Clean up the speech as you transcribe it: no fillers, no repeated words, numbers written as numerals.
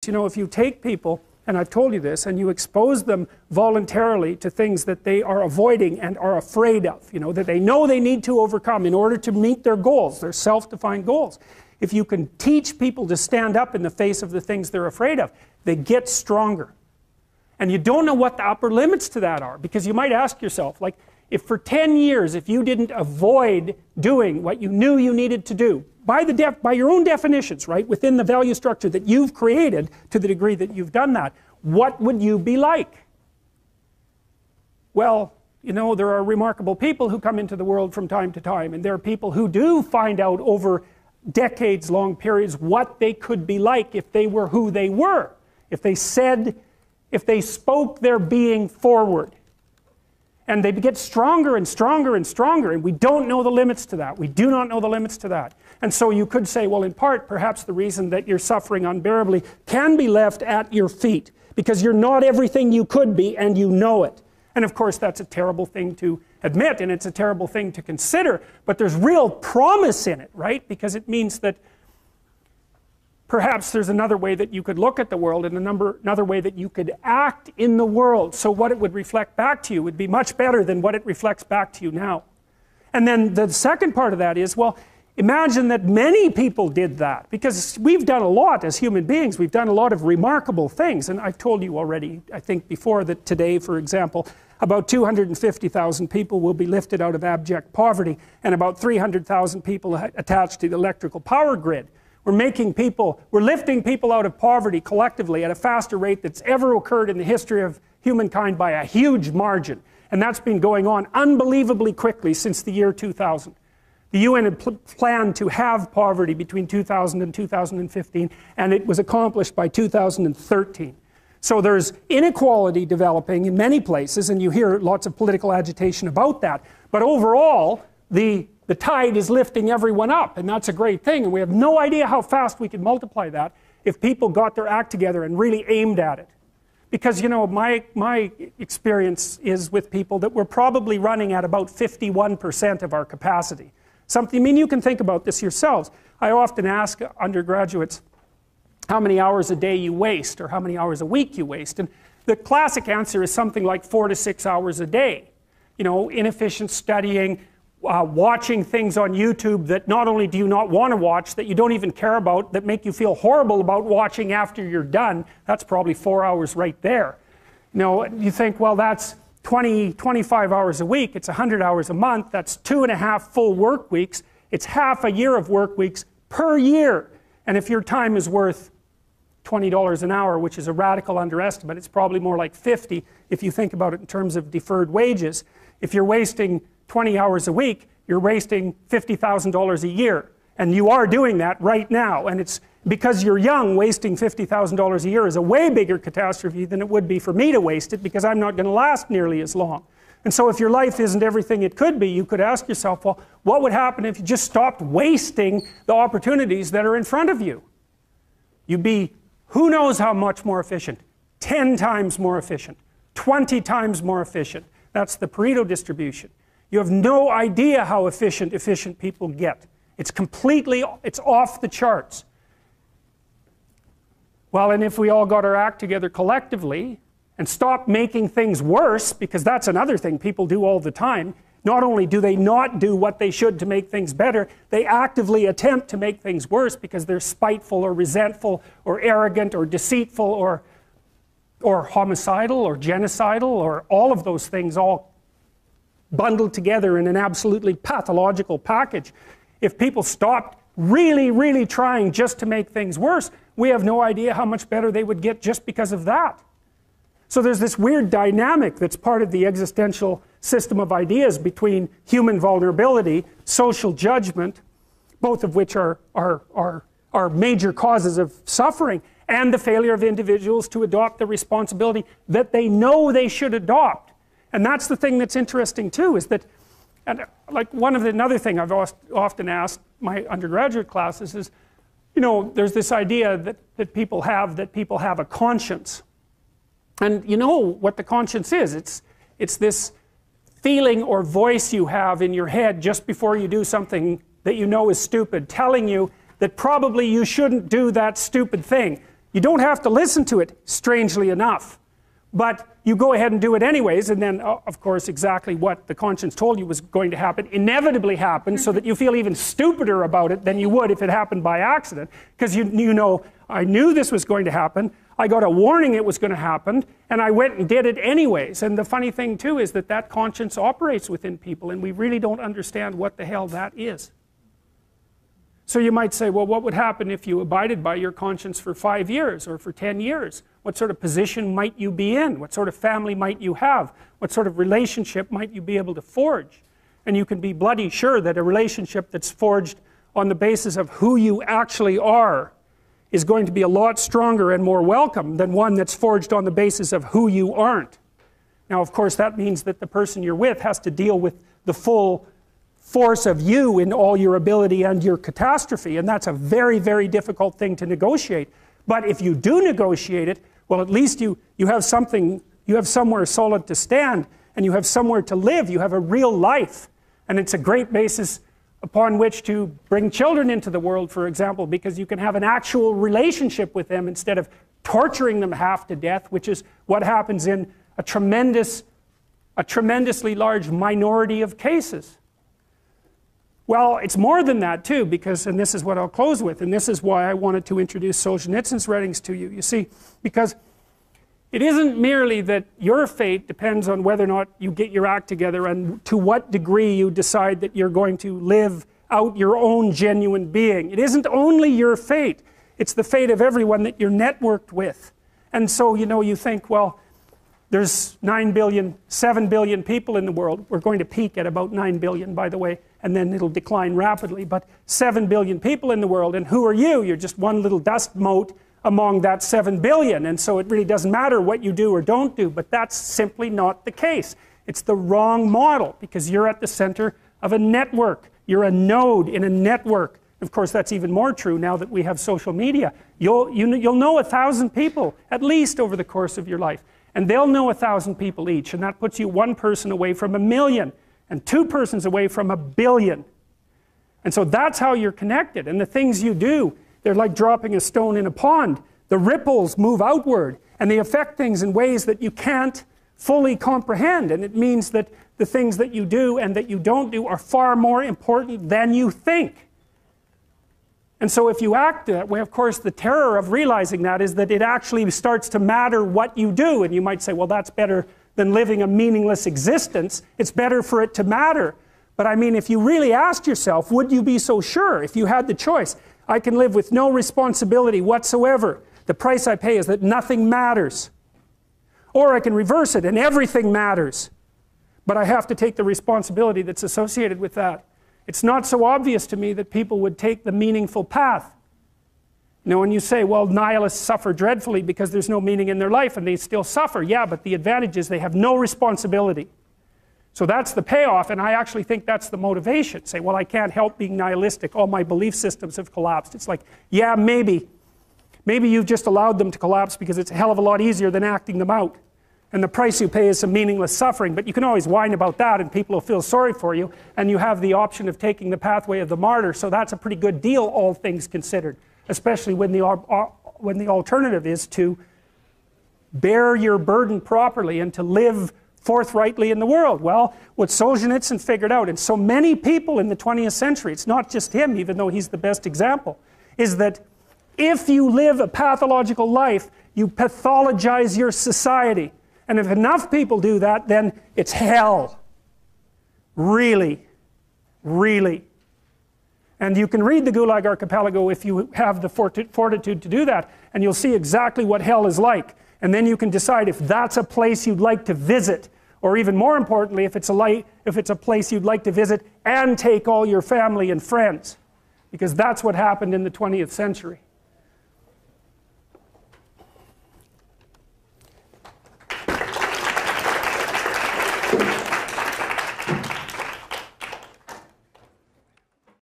You know, if you take people, and I've told you this, and you expose them voluntarily to things that they are avoiding and are afraid of, you know, that they know they need to overcome in order to meet their goals, their self-defined goals. If you can teach people to stand up in the face of the things they're afraid of, they get stronger. And you don't know what the upper limits to that are, because you might ask yourself, like, if for 10 years, if you didn't avoid doing what you knew you needed to do, by your own definitions, right, within the value structure that you've created to the degree that you've done that, what would you be like? Well, you know, there are remarkable people who come into the world from time to time, and there are people who do find out over decades-long periods what they could be like if they were who they were, if they spoke their being forward. And they get stronger and stronger and stronger, and we don't know the limits to that. We do not know the limits to that. And so you could say, well, in part, perhaps the reason that you're suffering unbearably can be left at your feet, because you're not everything you could be, and you know it. And of course, that's a terrible thing to admit, and it's a terrible thing to consider, but there's real promise in it, right? Because it means that perhaps there's another way that you could look at the world, and another way that you could act in the world, so what it would reflect back to you would be much better than what it reflects back to you now. And then the second part of that is, well, imagine that many people did that, because we've done a lot as human beings. We've done a lot of remarkable things, and I've told you already, I think before, that today, for example, about 250,000 people will be lifted out of abject poverty, and about 300,000 people attached to the electrical power grid. We're lifting people out of poverty collectively at a faster rate that's ever occurred in the history of humankind by a huge margin. And that's been going on unbelievably quickly since the year 2000. The UN had planned to have poverty between 2000 and 2015, and it was accomplished by 2013. So there's inequality developing in many places, and you hear lots of political agitation about that. But overall, the tide is lifting everyone up, and that's a great thing, and we have no idea how fast we could multiply that if people got their act together and really aimed at it. Because, you know, my experience is with people that we're probably running at about 51% of our capacity. I mean, you can think about this yourselves. I often ask undergraduates how many hours a day you waste, or how many hours a week you waste, and the classic answer is something like 4 to 6 hours a day. You know, inefficient studying, watching things on YouTube that not only do you not want to watch, that you don't even care about, that make you feel horrible about watching after you're done. That's probably 4 hours right there. You know, you think, well, that's 25 hours a week, it's 100 hours a month, that's 2.5 full work weeks, it's half a year of work weeks per year. And if your time is worth $20 an hour, which is a radical underestimate, it's probably more like 50 if you think about it in terms of deferred wages. If you're wasting 20 hours a week, you're wasting $50,000 a year. And you are doing that right now. And it's because you're young, wasting $50,000 a year is a way bigger catastrophe than it would be for me to waste it, because I'm not going to last nearly as long. And so if your life isn't everything it could be, you could ask yourself, well, what would happen if you just stopped wasting the opportunities that are in front of you? You'd be, who knows how much more efficient? 10 times more efficient, 20 times more efficient. That's the Pareto distribution. You have no idea how efficient people get. It's off the charts. Well, and if we all got our act together collectively and stopped making things worse, because that's another thing people do all the time, not only do they not do what they should to make things better, they actively attempt to make things worse because they're spiteful or resentful or arrogant or deceitful or homicidal or genocidal, or all of those things all bundled together in an absolutely pathological package. If people stopped really, really trying just to make things worse, we have no idea how much better they would get just because of that. So there's this weird dynamic that's part of the existential system of ideas between human vulnerability, social judgment, both of which are major causes of suffering, and the failure of individuals to adopt the responsibility that they know they should adopt. And that's the thing that's interesting too, is that, and like another thing I've often asked my undergraduate classes is, you know, there's this idea that people have a conscience. And you know what the conscience is. It's this feeling or voice you have in your head just before you do something that you know is stupid, telling you that probably you shouldn't do that stupid thing. You don't have to listen to it, strangely enough. But you go ahead and do it anyways, and then, of course, exactly what the conscience told you was going to happen inevitably happens, so that you feel even stupider about it than you would if it happened by accident. Because you know, I knew this was going to happen, I got a warning it was going to happen, and I went and did it anyways. And the funny thing, too, is that that conscience operates within people, and we really don't understand what the hell that is. So you might say, well, what would happen if you abided by your conscience for 5 years or for 10 years? What sort of position might you be in? What sort of family might you have? What sort of relationship might you be able to forge? And you can be bloody sure that a relationship that's forged on the basis of who you actually are is going to be a lot stronger and more welcome than one that's forged on the basis of who you aren't. Now, of course, that means that the person you're with has to deal with the full force of you in all your ability and your catastrophe, and that's a very, very difficult thing to negotiate. But if you do negotiate it, well, at least you have something, you have somewhere solid to stand, and you have somewhere to live, you have a real life, and it's a great basis upon which to bring children into the world, for example, because you can have an actual relationship with them instead of torturing them half to death, which is what happens in a tremendously large minority of cases. Well, it's more than that too, because, and this is what I'll close with, and this is why I wanted to introduce Solzhenitsyn's writings to you. You see, because it isn't merely that your fate depends on whether or not you get your act together and to what degree you decide that you're going to live out your own genuine being. It isn't only your fate, it's the fate of everyone that you're networked with. And so, you know, you think, well, there's 9 billion, 7 billion people in the world. We're going to peak at about 9 billion, by the way, and then it'll decline rapidly. But 7 billion people in the world, and who are you? You're just one little dust mote among that 7 billion. And so it really doesn't matter what you do or don't do, but that's simply not the case. It's the wrong model, because you're at the center of a network. You're a node in a network. Of course, that's even more true now that we have social media. You'll know 1,000 people, at least, over the course of your life. And they'll know 1,000 people each, and that puts you one person away from 1,000,000, and two persons away from 1,000,000,000. And so that's how you're connected. And the things you do, they're like dropping a stone in a pond. The ripples move outward, and they affect things in ways that you can't fully comprehend. And it means that the things that you do and that you don't do are far more important than you think. And so if you act that way, of course, the terror of realizing that is that it actually starts to matter what you do. And you might say, well, that's better than living a meaningless existence. It's better for it to matter. But I mean, if you really asked yourself, would you be so sure if you had the choice? I can live with no responsibility whatsoever. The price I pay is that nothing matters. Or I can reverse it and everything matters. But I have to take the responsibility that's associated with that. It's not so obvious to me that people would take the meaningful path. You know, when you say, well, nihilists suffer dreadfully because there's no meaning in their life, and they still suffer. Yeah, but the advantage is they have no responsibility. So that's the payoff, and I actually think that's the motivation. Say, well, I can't help being nihilistic. All my belief systems have collapsed. It's like, yeah, maybe. Maybe you've just allowed them to collapse because it's a hell of a lot easier than acting them out. And the price you pay is some meaningless suffering, but you can always whine about that and people will feel sorry for you, and you have the option of taking the pathway of the martyr, so that's a pretty good deal, all things considered, especially when the alternative is to bear your burden properly and to live forthrightly in the world. Well, what Solzhenitsyn figured out, and so many people in the 20th century, it's not just him, even though he's the best example, is that if you live a pathological life, you pathologize your society. And if enough people do that, then it's hell. Really. Really. And you can read the Gulag Archipelago if you have the fortitude to do that, and you'll see exactly what hell is like. And then you can decide if that's a place you'd like to visit, or even more importantly, if it's a place you'd like to visit and take all your family and friends. Because that's what happened in the 20th century.